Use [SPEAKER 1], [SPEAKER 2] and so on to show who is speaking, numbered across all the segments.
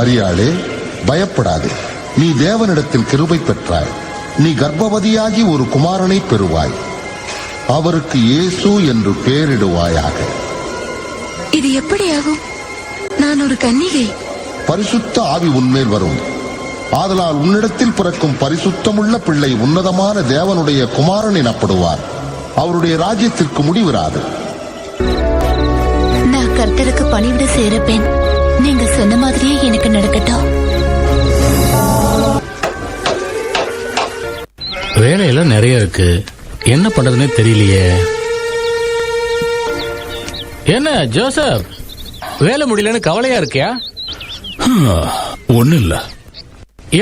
[SPEAKER 1] மரியாளே, பயப்படாதே. நீ தேவனிடத்தில் கிருபை பெற்றாய். நீ கர்ப்பவதியாகி ஒரு குமாரனை பெறுவாய். அவருக்கு இயேசு என்று பெயரிடுவாயாக.
[SPEAKER 2] இது எப்படியாகும்? நான் ஒரு கன்னிகை.
[SPEAKER 1] பரிசுத்த ஆவி உன்மேல் வரும். ஆதலால் உன்னிடத்தில் பிறக்கும் பரிசுத்தமுள்ள பிள்ளை உன்னதமான தேவனுடைய குமாரன் எனப்படுவார். அவருடைய ராஜ்யத்திற்கு முடிவிராது.
[SPEAKER 2] நான் கர்த்தருக்கு பணிவிட சேரப்பேன். நீங்க சொன்ன மாதிரியே எனக்கு நடக்கட்டும்.
[SPEAKER 3] வேலையெல்லாம் நிறைய இருக்கு, என்ன பண்றதுன்னே தெரியலையே. என்ன ஜோசப், வேலை முடியலன்னு கவலையா இருக்கியா?
[SPEAKER 4] ஒண்ணு இல்ல.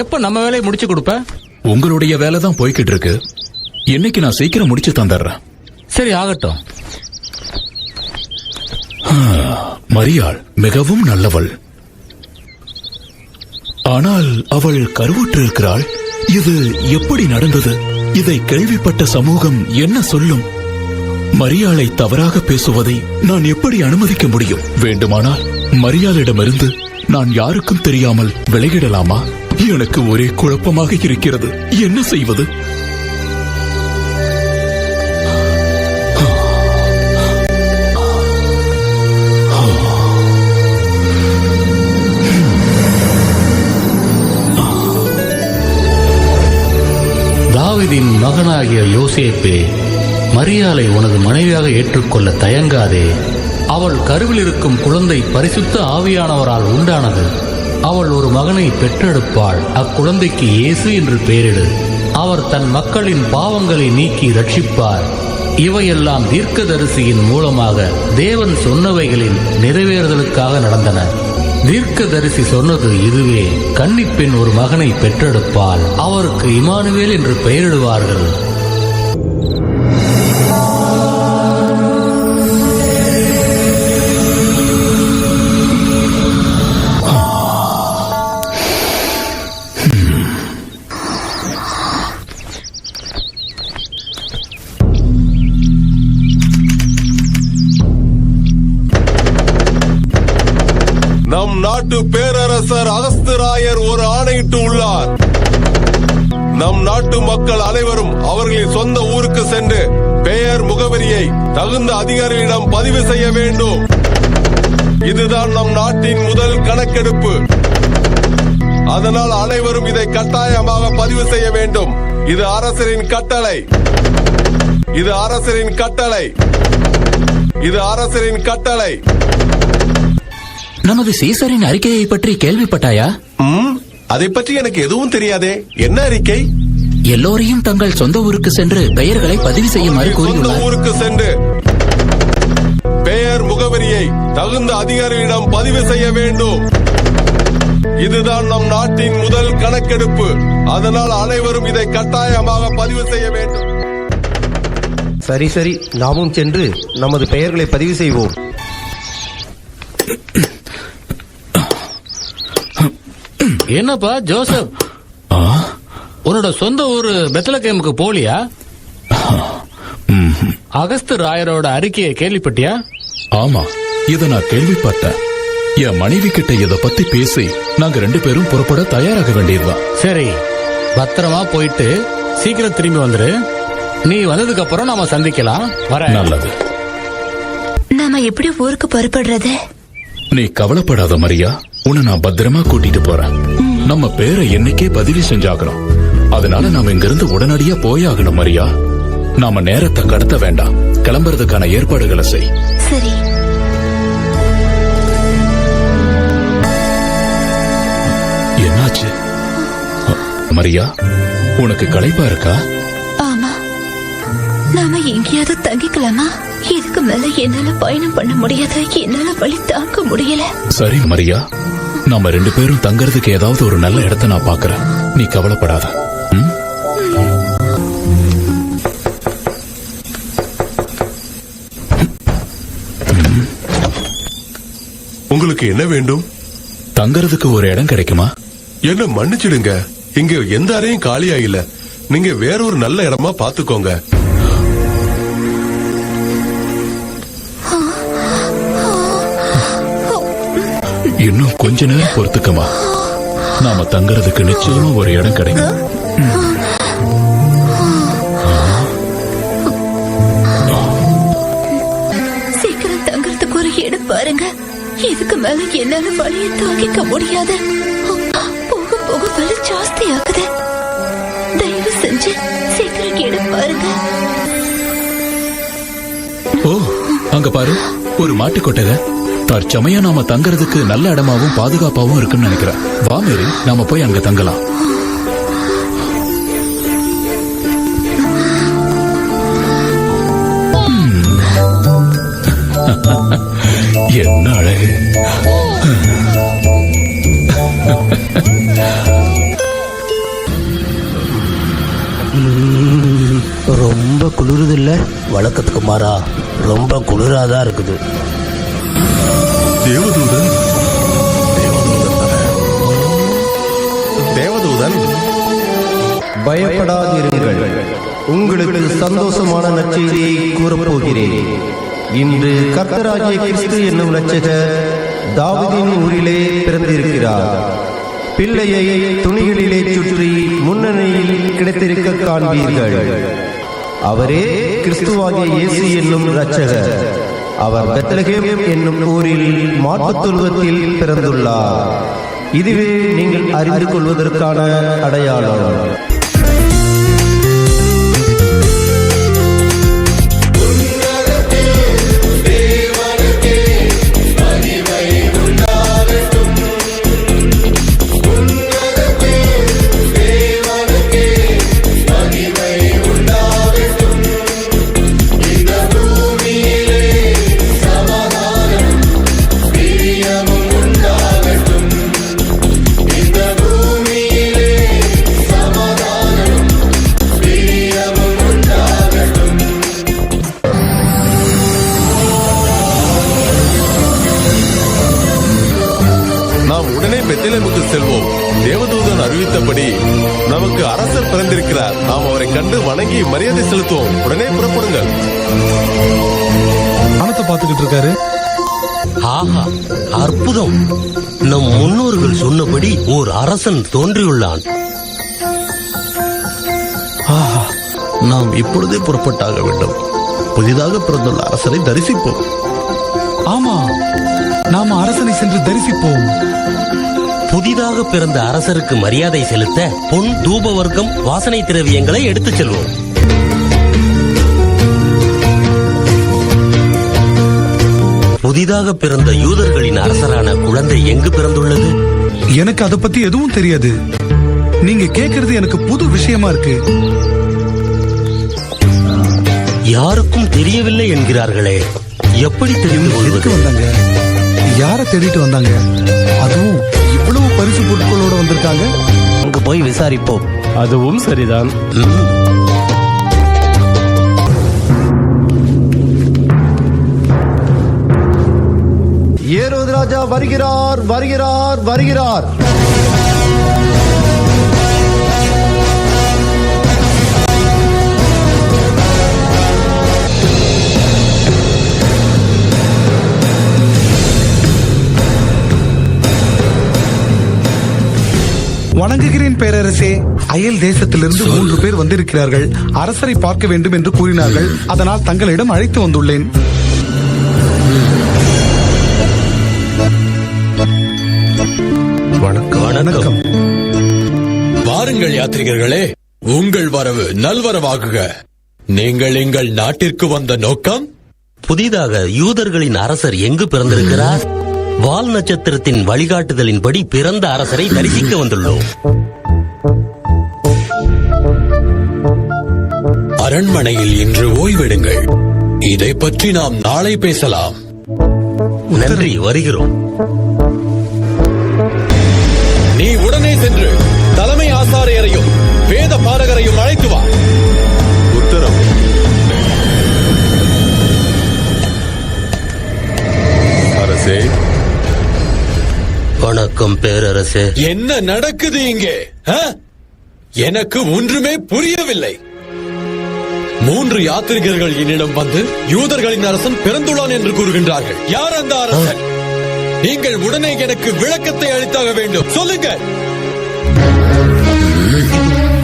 [SPEAKER 3] எப்ப நம்ம வேலையை முடிச்சு கொடுப்ப?
[SPEAKER 4] உங்களுடைய வேலை தான் போய்கிட்டு இருக்கு. இன்னைக்கு நான் சீக்கிரம் முடிச்சு தந்துடுறேன்.
[SPEAKER 3] சரி, ஆகட்டும்.
[SPEAKER 4] மரியாள் மிகவும் நல்லவள். ஆனால் அவள் கருவுற்று இருக்கிறாள். இது எப்படி நடந்தது? இதை கேள்விப்பட்ட சமூகம் என்ன சொல்லும்? மரியாளை தவறாக பேசுவதை நான் எப்படி அனுமதிக்க முடியும்? வேண்டுமானால் மரியாளிடமிருந்து நான் யாருக்கும் தெரியாமல் விலகிடலாமா? எனக்கு ஒரே குழப்பமாக இருக்கிறது. என்ன செய்வது?
[SPEAKER 3] தாவீதின் மகனாகிய யோசேப்பே, மரியாளை உனது மனைவியாக ஏற்றுக்கொள்ள தயங்காதே. அவள் கருவில் இருக்கும் குழந்தை பரிசுத்த ஆவியானவரால் உண்டானது. அவள் ஒரு மகனை பெற்றெடுப்பாள். அக்குழந்தைக்கு இயேசு என்று பெயரிடு. அவர் தன் மக்களின் பாவங்களை நீக்கி ரட்சிப்பார். இவையெல்லாம் தீர்க்கதரிசியின் மூலமாக தேவன் சொன்னவைகளின் நிறைவேறுதலுக்காக நடந்தன. தீர்க்கதரிசி சொன்னது இதுவே: கன்னிப்பெண் ஒரு மகனை பெற்றெடுப்பாள். அவருக்கு இமானுவேல் என்று பெயரிடுவார்கள்.
[SPEAKER 5] நம் நாட்டு பேரரசர் அகஸ்திராயர் ஒரு ஆணையிட்டு உள்ளார். நம் நாட்டு மக்கள் அனைவரும் அவர்களின் சொந்த ஊருக்கு சென்று பெயர் முகவரியை தகுந்த அதிகாரிகளிடம் பதிவு செய்ய வேண்டும். இதுதான் நம் நாட்டின் முதல் கணக்கெடுப்பு. அதனால் அனைவரும் இதை கட்டாயமாக பதிவு செய்ய வேண்டும். இது அரசரின் கட்டளை. இது அரசரின் கட்டளை. இது அரசரின் கட்டளை.
[SPEAKER 6] நமது சீசரின் அறிக்கையை பற்றி கேள்விப்பட்டாயா?
[SPEAKER 5] அதை பற்றி எனக்கு எதுவும் தெரியாதே. என்ன அறிக்கை?
[SPEAKER 6] எல்லோரையும் தங்கள் சொந்த ஊருக்கு சென்று பெயர்களை பதிவு செய்யுமாறு கூறியுள்ளார்.
[SPEAKER 5] ஊருக்கு சென்று பெயர் முகவரியை தகுந்த அதிகாரிகளிடம் பதிவு செய்ய வேண்டும். இதுதான் நம் நாட்டின் முதல் கணக்கெடுப்பு. அதனால் அனைவரும் இதை கட்டாயமாக பதிவு செய்ய வேண்டும்.
[SPEAKER 7] சரி சரி, நாமும் சென்று நமது பெயர்களை பதிவு செய்வோம்.
[SPEAKER 3] என்னப்பா ஜோசப், உன்னோட சொந்த ஊரு பெத்லகேமுக்கு போலியா? அகஸ்து ராயரோட அறிக்கையை கேள்விப்பட்டியா?
[SPEAKER 4] ஆமா, இத நான் கேள்விப்பட்டேன். என் மனைவி கிட்ட இத பத்தி பேசி நாங்க 2 பேரும் புறப்பட தயாராக வேண்டியதுதான்.
[SPEAKER 3] சரி, பத்திரமா போயிட்டு சீக்கிரம் திரும்பி வந்துரு. நீ வந்ததுக்கு அப்புறம் நாம சந்திக்கலாம். வர.
[SPEAKER 4] நல்லது.
[SPEAKER 2] நாம எப்படி ஊருக்கு புறப்படுறது?
[SPEAKER 4] நீ கவலைப்படாத மரியா, உன்னை நான் பத்திரமா கூட்டிட்டு போறேன். நம்ம பேரை என்னைக்கே பதிவு செஞ்சாகணும். அதனால நாம இங்கிருந்து உடனடியா போயாகணும் மரியா. நாம நேரத்தை கடத்த வேண்டாம். கிளம்புறதுக்கான ஏற்பாடுகளை செய்.
[SPEAKER 2] சரி.
[SPEAKER 4] என்னாச்சு மரியா? உனக்கு களைப்பா இருக்கா?
[SPEAKER 2] ஆமா. நாம எங்கேயாவது தங்கிக்கலாமா? இதுக்கு மேல என்னால பயணம் பண்ண முடியாது. என்னால வழி தாங்க முடியல.
[SPEAKER 4] சரி மரியா, நாம 2 பேரும் தங்கறதுக்கு ஏதாவது ஒரு நல்ல இடத்தை நான் பாக்குறேன். நீ கவலைப்படாத.
[SPEAKER 5] உங்களுக்கு என்ன வேண்டும்?
[SPEAKER 4] தங்கறதுக்கு ஒரு இடம் கிடைக்குமா?
[SPEAKER 5] என்ன மன்னிச்சிடுங்க, இங்க எந்த அறையும் காலியா இல்ல. நீங்க வேற ஒரு நல்ல இடமா பாத்துக்கோங்க.
[SPEAKER 4] இன்னும் கொஞ்ச நேரம் பொறுத்துக்கமா. நாம தங்கறதுக்கு நிச்சயமா ஒரு இடம் கிடைக்கும்.
[SPEAKER 2] சீக்கிரம் தங்கறதுக்கு ஒரு இடம் பாருங்க. இதுக்கு மேல என்னால வழியை தாங்கிக்க முடியாது. போக போக வலி ஜாஸ்தி ஆகுது. தயவு செஞ்சு சீக்கிரம் இடம் பாருங்க.
[SPEAKER 4] ஓ, அங்க பாரு, ஒரு மாட்டு கொட்டகை. தற்சமயம் நாம தங்கறதுக்கு நல்ல இடமாவும் பாதுகாப்பாவும் இருக்குன்னு நினைக்கிறேன். வா மேரி, நாம போய் அங்க தங்கலாம். என்ன அழகு.
[SPEAKER 8] ரொம்ப குளிருது இல்ல? வழக்கத்துக்கு மாறா ரொம்ப குளிராதான் இருக்குது.
[SPEAKER 5] தேவதூதன் தேவதூதன்
[SPEAKER 7] பயப்படாதிருங்கள், உங்களுக்கு சந்தோஷமான நற்செய்தியை கூறப்போகிறேன். இன்று கர்த்தராகிய கிறிஸ்து என்னும் இரட்சகர் தாவீதின் ஊரிலே பிறந்திருக்கிறார். பிள்ளையை துணிகளிலே சுற்றி முன்னணியில் கிடைத்திருக்க காண்பீர்கள். அவரே கிறிஸ்துவாகிய இயேசு என்னும் இரட்சகர். அவர் பெத்லகேம் என்னும் ஊரில் மாட்டுத் தொழுவத்தில் பிறந்துள்ளார். இதுவே நீங்கள் அறிந்து கொள்வதற்கான அடையாளம்.
[SPEAKER 5] பெத்லகேமுக்கு செல்வோம். தேவதூதன் அறிவித்தபடி நமக்கு அரசர் பிறந்திருக்கிறார். நாம் அவரை கண்டு வணங்கி மரியாதை செலுத்துவோம். உடனே புறப்படுங்கள்.
[SPEAKER 9] பணத்தை பார்த்துக்கிட்டு இருக்காரு.
[SPEAKER 8] ஆஹா, அற்புதம்! நம் முன்னோர்கள் சொன்னபடி ஓர் அரசன் தோன்றியுள்ளான்.
[SPEAKER 10] ஆஹா, நாம் இப்பொழுதே புறப்பட்டாக வேண்டும். புதிதாக பிறந்துள்ள அரசரை தரிசிப்போம்.
[SPEAKER 9] ஆமா, நாம அரசனை சென்று தரிசிப்போம்.
[SPEAKER 8] புதிதாக பிறந்த அரசருக்கு மரியாதை செலுத்த பொன், தூப வர்க்கம், வாசனை திரவியங்களை எடுத்துச் செல்வோம். புதிதாக பிறந்த யூதர்களின் அரசரான குழந்தை எங்கு பிறந்துள்ளது?
[SPEAKER 9] எனக்கு அதை பத்தி எதுவும் தெரியாது. நீங்க கேக்குறது எனக்கு புது விஷயமா இருக்கு.
[SPEAKER 8] யாருக்கும் தெரியவில்லை என்கிறார்களே, எப்படி தெரிந்து கொள்வது?
[SPEAKER 9] வந்தாங்க, யார தேடிட்டு வந்தாங்க? அதுவும் இவ்வளவு பரிசு பொருட்களோட வந்திருக்காங்க.
[SPEAKER 8] அங்கு போய் விசாரிப்போம்.
[SPEAKER 7] அதுவும் சரிதான். ஏரோது ராஜா வருகிறார், வருகிறார், வருகிறார்.
[SPEAKER 9] வணங்குகிறேன் பேரரசே. அயல் தேசத்திலிருந்து 3 பேர் வந்திருக்கிறார்கள். அரசரை பார்க்க வேண்டும் என்று கூறினார்கள். அதனால் தங்களிடம் அழைத்து வந்துள்ளேன்.
[SPEAKER 8] வணக்கம்.
[SPEAKER 4] வாருங்கள் யாத்ரிகர்களே, உங்கள் வரவு நல்வரவாகுக. நீங்கள் எங்கள் நாட்டிற்கு வந்த நோக்கம்?
[SPEAKER 8] புதிதாக யூதர்களின் அரசர் எங்கு பிறந்திருக்கிறார்? வால் நட்சத்திரத்தின் வழிகாட்டுதலின்படி பிறந்த அரசரை தரிசிக்க வந்துள்ளோம்.
[SPEAKER 4] அரண்மனையில் இன்று ஓய்வெடுங்கள். இதை பற்றி நாம் நாளை பேசலாம்.
[SPEAKER 8] நன்றி, வருகிறோம்.
[SPEAKER 4] நீ உடனே சென்று தலைமை ஆசாரியரையும் வேத பாரகரையும் அழைத்து வா.
[SPEAKER 5] உத்தரவு. அரசே.
[SPEAKER 8] வணக்கம் பேரரசே.
[SPEAKER 4] என்ன நடக்குது இங்கே? எனக்கு ஒன்றுமே புரியவில்லை. 3 யாத்ரிகர்கள் என்னிடம் வந்து யூதர்களின் அரசன் பிறந்துள்ளான் என்று கூறுகின்றார்கள். யார் அந்த அரசன்?
[SPEAKER 11] நீங்கள் உடனே எனக்கு விளக்கத்தை அளித்தாக வேண்டும். சொல்லுங்கள்.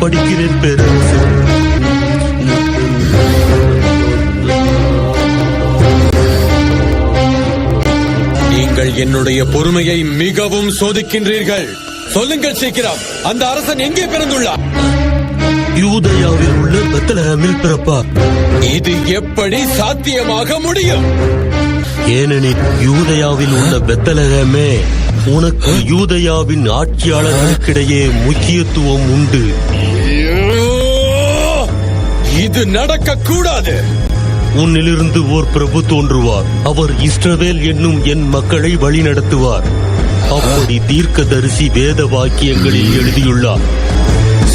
[SPEAKER 8] படிக்கிறேன் பேரரசே.
[SPEAKER 11] நீங்கள் என்னுடைய பொறுமையை மிகவும் சோதிக்கின்றீர்கள். சொல்லுங்கள் சீக்கிரம். அந்த அரசன் எங்கே பிறந்துள்ளார்?
[SPEAKER 8] யூதயாவில் உள்ள பெத்லஹேமில் பிறப்பார்.
[SPEAKER 11] இது எப்படி சாத்தியமாக முடியும்?
[SPEAKER 8] ஏனெனில் யூதயாவில் உள்ள பெத்லஹேமே உனக்கு யூதயாவின் ஆட்சியாளர்களுக்கிடையே முக்கியத்துவம் உண்டு.
[SPEAKER 11] இது நடக்க கூடாது.
[SPEAKER 8] உன்னிலிருந்து ஓர் பிரபு தோன்றுவார். அவர் இஸ்ரவேல் என்னும் என் மக்களை வழிநடத்துவார். அப்படி தீர்க்கதரிசி வேத வாக்கியங்களில் எழுதியுள்ளார்.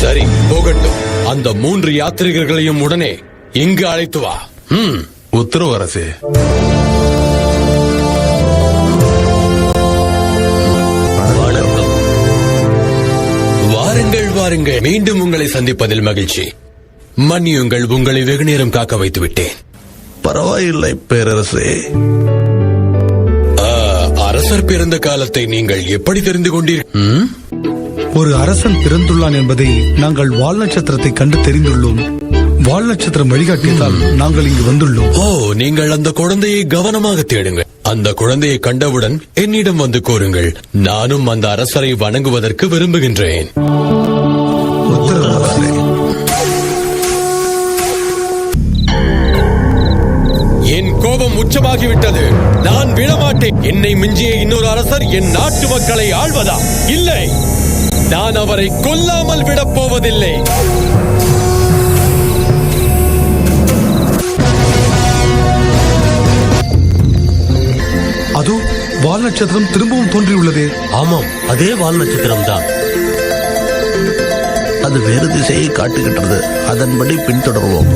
[SPEAKER 11] சரி, போகட்டும். அந்த 3 யாத்ரீகர்களையும் உடனே இங்கு அழைத்து வா.
[SPEAKER 5] உத்தரவு அரசே.
[SPEAKER 8] வணக்கம்.
[SPEAKER 11] வாருங்கள் வாருங்கள். மீண்டும் உங்களை சந்திப்பதில் மகிழ்ச்சி. மன்னியுங்கள், உங்களை வெகு நேரம் காக்க வைத்து விட்டேன்.
[SPEAKER 10] பரவாயில்லை பேரரசே.
[SPEAKER 11] அரசர் பிறந்த காலத்தை நீங்கள் எப்படி தெரிந்து கொண்டீர்கள்?
[SPEAKER 9] ஒரு அரசன் பிறந்துள்ளான் என்பதை நாங்கள் வால் நட்சத்திரத்தை கண்டு தெரிந்துள்ளோம். வால் நட்சத்திரம் வழிகாட்டியதால் நாங்கள் இங்கு வந்துள்ளோம்.
[SPEAKER 11] ஓ, நீங்கள் அந்த குழந்தையை கவனமாக தேடுங்கள். அந்த குழந்தையை கண்டவுடன் என்னிடம் வந்து கூறுங்கள். நானும் அந்த அரசரை வணங்குவதற்கு விரும்புகின்றேன்.
[SPEAKER 9] உத்தரவு அரசே.
[SPEAKER 11] என் கோபம் உச்சமாகிவிட்டது. நான் விடமாட்டேன். என்னை மிஞ்சிய இன்னொரு அரசர் என் நாட்டு மக்களை ஆள்வதா? இல்லை, நான் அவரை கொல்லாமல் விடப் போவதில்லை.
[SPEAKER 9] அதோ வால் நட்சத்திரம் திரும்பவும் தோன்றியுள்ளதே.
[SPEAKER 8] ஆமாம், அதே வால் நட்சத்திரம் தான்.
[SPEAKER 10] அது வேறு திசையை காட்டுகின்றது. அதன்படி பின்தொடர்வோம்.